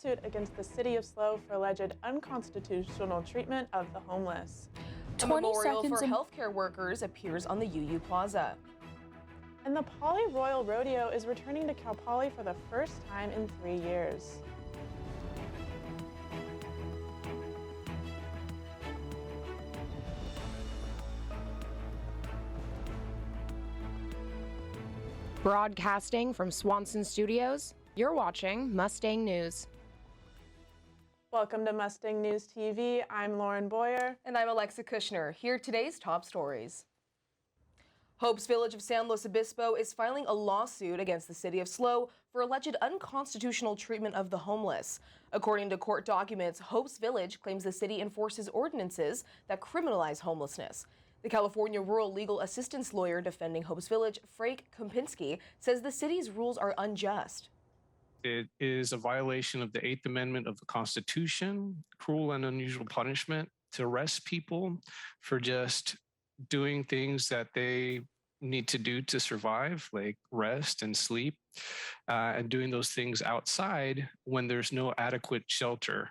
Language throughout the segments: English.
lawsuit against the city of SLO for alleged unconstitutional treatment of the homeless. A memorial for healthcare workers appears on the UU Plaza. And the Poly Royal Rodeo is returning to Cal Poly for the first time in 3 years. Broadcasting from Swanson Studios, you're watching Mustang News. Welcome to Mustang News TV. I'm Lauren Boyer. And I'm Alexa Kushner. Here are today's top stories. Hope's Village of San Luis Obispo is filing a lawsuit against the city of SLO for alleged unconstitutional treatment of the homeless. According to court documents, Hope's Village claims the city enforces ordinances that criminalize homelessness. The California Rural Legal Assistance lawyer defending Hope's Village, Frank Kompinski, says the city's rules are unjust. It is a violation of the 8th Amendment of the Constitution, cruel and unusual punishment to arrest people for just doing things that they need to do to survive, like rest and sleep, and doing those things outside when there's no adequate shelter.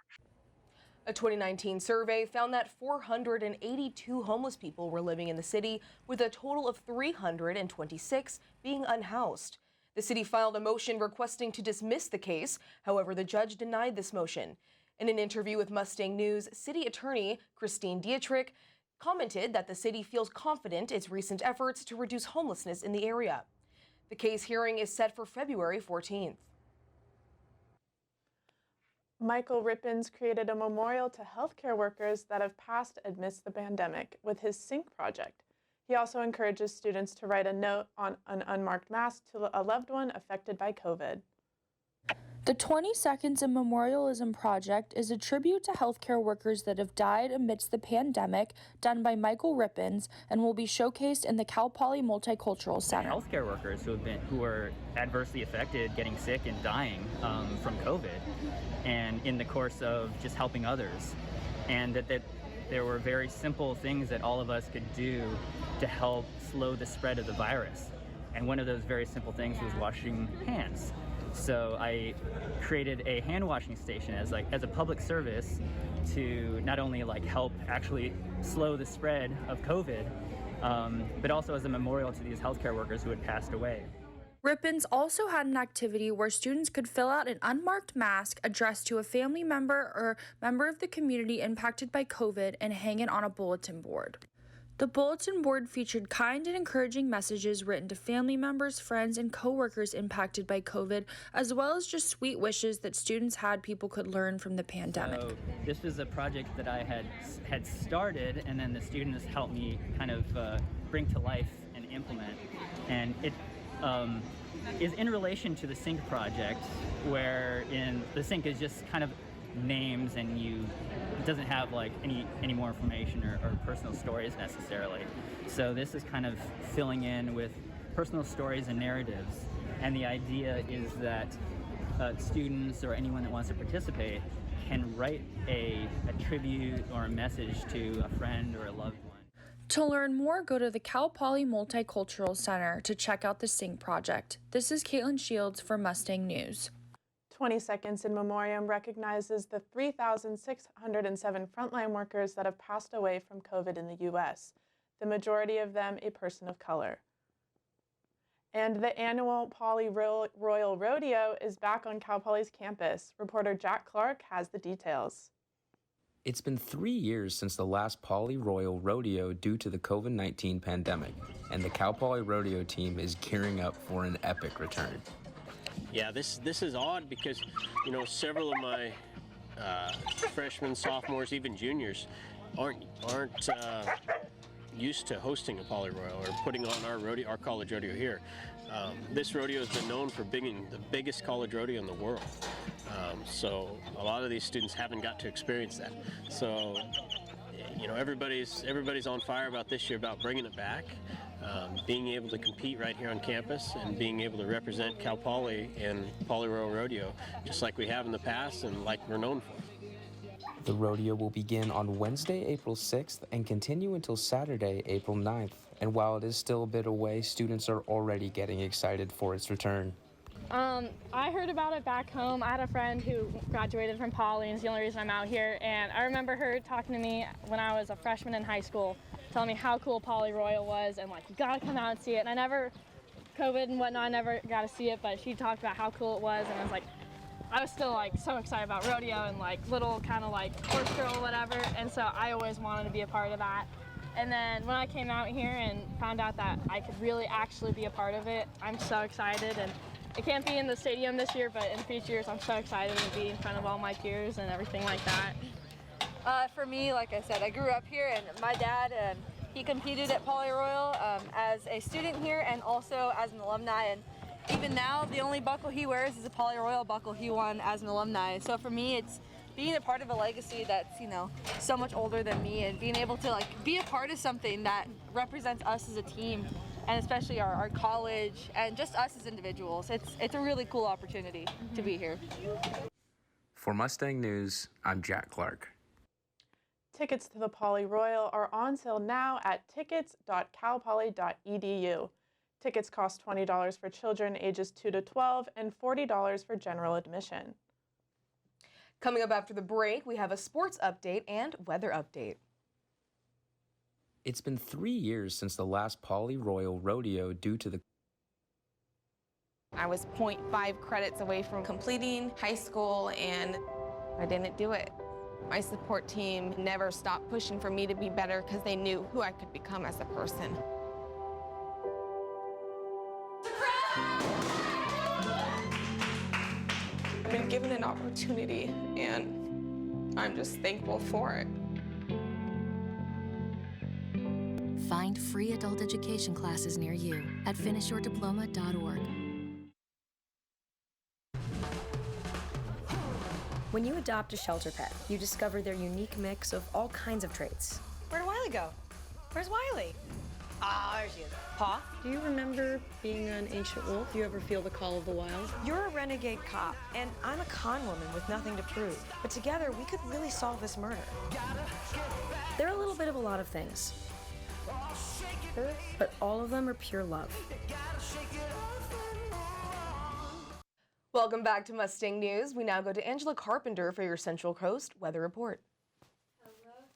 A 2019 survey found that 482 homeless people were living in the city, with a total of 326 being unhoused. The city filed a motion requesting to dismiss the case. However, the judge denied this motion. In an interview with Mustang News, city attorney Christine Dietrich commented that the city feels confident its recent efforts to reduce homelessness in the area. The case hearing is set for February 14th. Michael Rippins created a memorial to healthcare workers that have passed amidst the pandemic with his Sync project. He also encourages students to write a note on an unmarked mask to a loved one affected by COVID. The 20 Seconds in Memorialism project is a tribute to healthcare workers that have died amidst the pandemic, done by Michael Rippins, and will be showcased in the Cal Poly Multicultural Center. Healthcare workers who are adversely affected, getting sick and dying from COVID, and in the course of just helping others, and that there were very simple things that all of us could do to help slow the spread of the virus. And one of those very simple things was washing hands. So I created a hand washing station as a public service to not only help actually slow the spread of COVID, but also as a memorial to these healthcare workers who had passed away. Rippins also had an activity where students could fill out an unmarked mask addressed to a family member or member of the community impacted by COVID and hang it on a bulletin board. The bulletin board featured kind and encouraging messages written to family members, friends, and coworkers impacted by COVID, as well as just sweet wishes that students had people could learn from the pandemic. So this was a project that I had started, and then the students helped me kind of bring to life and implement. And it is in relation to the Sync project, where the Sync is just kind of names, and it doesn't have any more information or personal stories necessarily. So this is kind of filling in with personal stories and narratives, and the idea is that students or anyone that wants to participate can write a tribute or a message to a friend or a loved one. To learn more, go to the Cal Poly Multicultural Center to check out the Sync project. This is Caitlin Shields for Mustang News. 20 Seconds in Memoriam recognizes the 3,607 frontline workers that have passed away from COVID in the U.S., the majority of them a person of color. And the annual Poly Royal Rodeo is back on Cal Poly's campus. Reporter Jack Clark has the details. It's been 3 years since the last Poly Royal Rodeo due to the COVID-19 pandemic, and the Cal Poly Rodeo team is gearing up for an epic return. Yeah, this is odd because, several of my freshmen, sophomores, even juniors aren't used to hosting a Poly Royal or putting on our college rodeo here. This rodeo has been known for being the biggest college rodeo in the world. So a lot of these students haven't got to experience that. So, everybody's on fire about this year, about bringing it back. Being able to compete right here on campus and being able to represent Cal Poly in Poly Royal Rodeo, just like we have in the past and like we're known for. The rodeo will begin on Wednesday, April 6th and continue until Saturday, April 9th. And while it is still a bit away, students are already getting excited for its return. I heard about it back home. I had a friend who graduated from Poly, and it's the only reason I'm out here. And I remember her talking to me when I was a freshman in high school, telling me how cool Poly Royal was, and like, you gotta come out and see it. And COVID and whatnot, I never got to see it, but she talked about how cool it was, and I was still like so excited about rodeo and like little kind of like horse girl or whatever, and so I always wanted to be a part of that. And then when I came out here and found out that I could really actually be a part of it, I'm so excited. And I can't be in the stadium this year, but in future years, I'm so excited to be in front of all my peers and everything like that. For me, like I said, I grew up here, and my dad, he competed at Poly Royal as a student here and also as an alumni. And even now, the only buckle he wears is a Poly Royal buckle he won as an alumni. So for me, it's being a part of a legacy that's, so much older than me, and being able to be a part of something that represents us as a team, and especially our college and just us as individuals. It's a really cool opportunity to be here. For Mustang News, I'm Jack Clark. Tickets to the Poly Royal are on sale now at tickets.calpoly.edu. Tickets cost $20 for children ages 2 to 12 and $40 for general admission. Coming up after the break, we have a sports update and weather update. It's been 3 years since the last Poly Royal Rodeo due to the I was 0.5 credits away from completing high school, and I didn't do it. My support team never stopped pushing for me to be better because they knew who I could become as a person. I've been given an opportunity, and I'm just thankful for it. Find free adult education classes near you at finishyourdiploma.org. When you adopt a shelter pet, you discover their unique mix of all kinds of traits. Where'd Wiley go? Where's Wiley? Ah, there she is. Paw? Do you remember being an ancient wolf? Do you ever feel the call of the wild? You're a renegade cop, and I'm a con woman with nothing to prove. But together, we could really solve this murder. They're a little bit of a lot of things, but all of them are pure love. Welcome back to Mustang News. We now go to Angela Carpenter for your Central Coast weather report.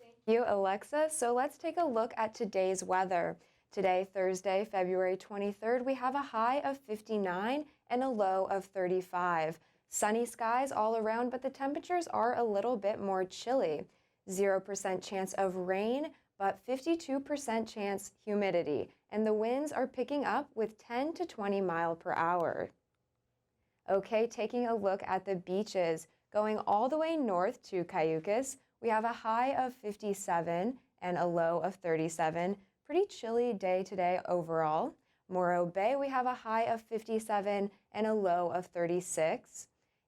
Thank you, Alexa. So let's take a look at today's weather. Today, Thursday, February 23rd, we have a high of 59 and a low of 35. Sunny skies all around, but the temperatures are a little bit more chilly. 0% chance of rain, but 52% chance humidity. And the winds are picking up with 10 to 20 miles per hour. Okay, taking a look at the beaches. Going all the way north to Cayucas, we have a high of 57 and a low of 37. Pretty chilly day today overall. Morro Bay, we have a high of 57 and a low of 36.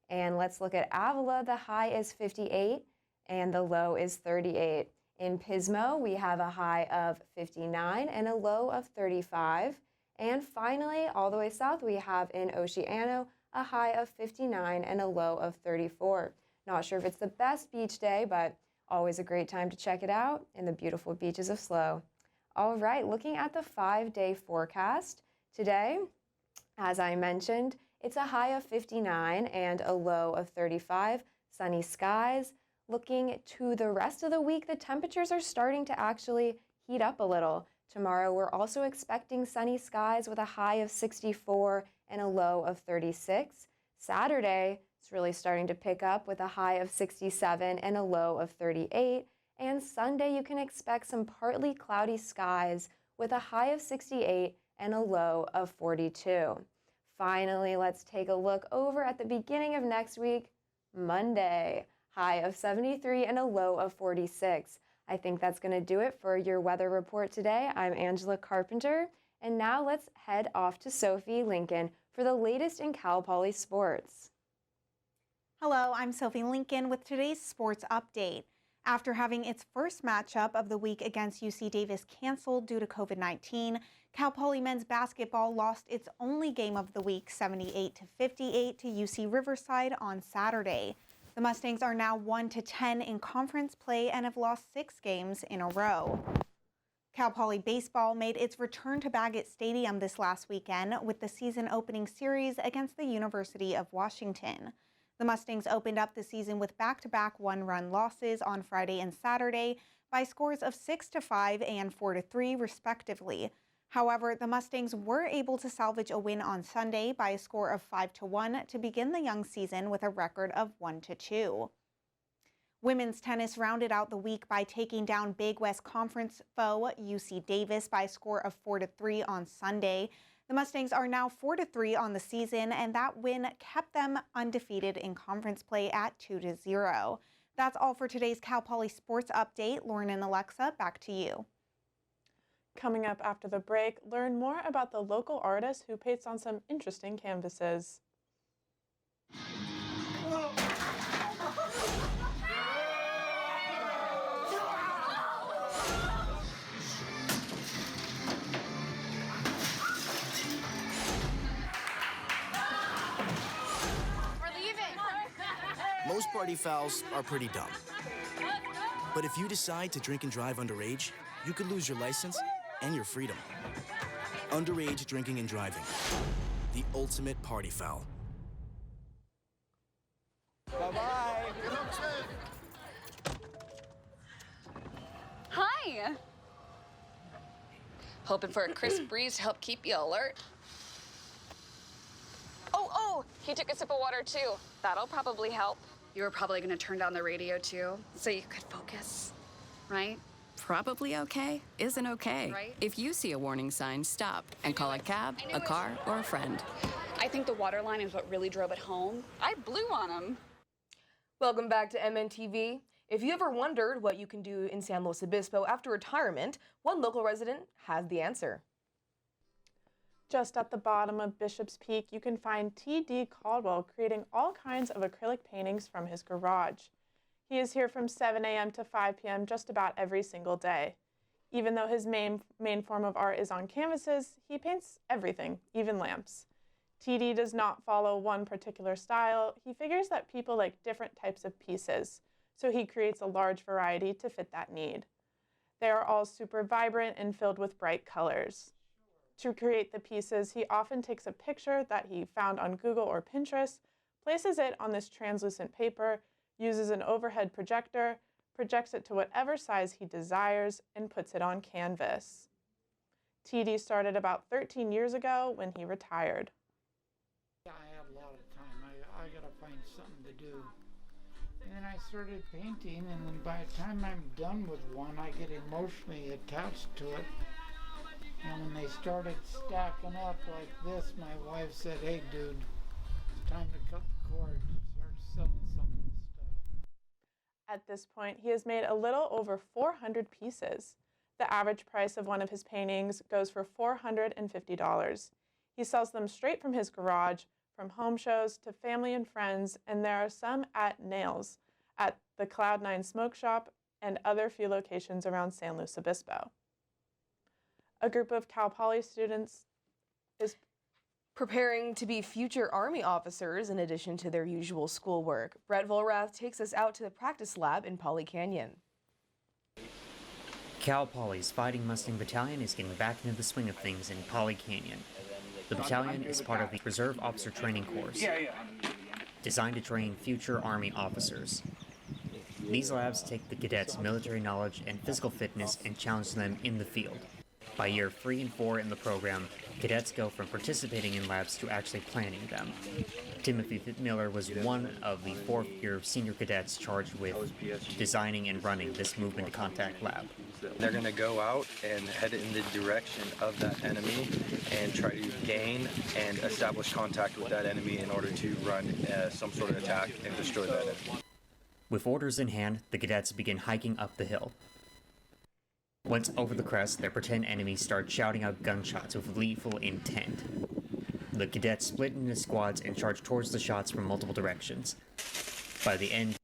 And let's look at Avila. The high is 58 and the low is 38. In Pismo, we have a high of 59 and a low of 35. And finally, all the way south, we have in Oceano a high of 59 and a low of 34. Not sure if it's the best beach day, but always a great time to check it out in the beautiful beaches of SLO. All right, looking at the 5-day forecast today, as I mentioned, it's a high of 59 and a low of 35, sunny skies. Looking to the rest of the week, the temperatures are starting to actually heat up a little. Tomorrow, we're also expecting sunny skies with a high of 64 and a low of 36. Saturday, it's really starting to pick up with a high of 67 and a low of 38. And Sunday, you can expect some partly cloudy skies with a high of 68 and a low of 42. Finally, let's take a look over at the beginning of next week, Monday, high of 73 and a low of 46. I think that's going to do it for your weather report today. I'm Angela Carpenter, and now let's head off to Sophie Lincoln for the latest in Cal Poly sports. Hello, I'm Sophie Lincoln with today's sports update. After having its first matchup of the week against UC Davis canceled due to COVID-19, Cal Poly men's basketball lost its only game of the week, 78-58 to UC Riverside on Saturday. The Mustangs are now 1-10 in conference play and have lost 6 games in a row. Cal Poly baseball made its return to Baggett Stadium this last weekend with the season opening series against the University of Washington. The Mustangs opened up the season with back-to-back one-run losses on Friday and Saturday by scores of 6-5 and 4-3 respectively. However, the Mustangs were able to salvage a win on Sunday by a score of 5-1 to begin the young season with a record of 1-2. Women's tennis rounded out the week by taking down Big West Conference foe UC Davis by a score of 4-3 on Sunday. The Mustangs are now 4-3 on the season, and that win kept them undefeated in conference play at 2-0. That's all for today's Cal Poly Sports Update. Lauren and Alexa, back to you. Coming up after the break, learn more about the local artist who paints on some interesting canvases. Most party fouls are pretty dumb. But if you decide to drink and drive underage, you could lose your license and your freedom. Underage drinking and driving. The ultimate party foul. Bye-bye. Hi. Hoping for a crisp breeze to help keep you alert. Oh, he took a sip of water too. That'll probably help. You were probably gonna turn down the radio too, so you could focus, right? Probably okay isn't okay. Right? If you see a warning sign, stop and call a cab, a car, or a friend. I think the water line is what really drove it home. I blew on him. Welcome back to MNTV. If you ever wondered what you can do in San Luis Obispo after retirement, one local resident has the answer. Just at the bottom of Bishop's Peak, you can find T.D. Caldwell creating all kinds of acrylic paintings from his garage. He is here from 7 a.m. to 5 p.m. just about every single day. Even though his main form of art is on canvases, he paints everything, even lamps. TD does not follow one particular style. He figures that people like different types of pieces, so he creates a large variety to fit that need. They are all super vibrant and filled with bright colors. To create the pieces, he often takes a picture that he found on Google or Pinterest, places it on this translucent paper, uses an overhead projector, projects it to whatever size he desires, and puts it on canvas. TD started about 13 years ago when he retired. I had a lot of time. I gotta find something to do. And then I started painting, and then by the time I'm done with one, I get emotionally attached to it. And when they started stacking up like this, my wife said, "Hey dude, it's time to cut the cord and start selling some of this stuff." At this point, he has made a little over 400 pieces. The average price of one of his paintings goes for $450. He sells them straight from his garage, from home shows to family and friends, and there are some at Nails, at the Cloud9 Smoke Shop, and other few locations around San Luis Obispo. A group of Cal Poly students is preparing to be future Army officers in addition to their usual schoolwork. Brett Volrath takes us out to the practice lab in Poly Canyon. Cal Poly's Fighting Mustang Battalion is getting back into the swing of things in Poly Canyon. The battalion is part of the Reserve Officer Training Course, designed to train future Army officers. These labs take the cadets' military knowledge and physical fitness and challenge them in the field. By year 3 and 4 in the program, cadets go from participating in labs to actually planning them. Timothy Miller was one of the 4th-year senior cadets charged with designing and running this movement to contact lab. They're going to go out and head in the direction of that enemy and try to gain and establish contact with that enemy in order to run some sort of attack and destroy that enemy. With orders in hand, the cadets begin hiking up the hill. Once over the crest, their pretend enemies start shouting out gunshots with lethal intent. The cadets split into squads and charge towards the shots from multiple directions. By the end...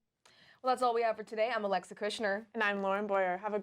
Well, that's all we have for today. I'm Alexa Kushner. And I'm Lauren Boyer. Have a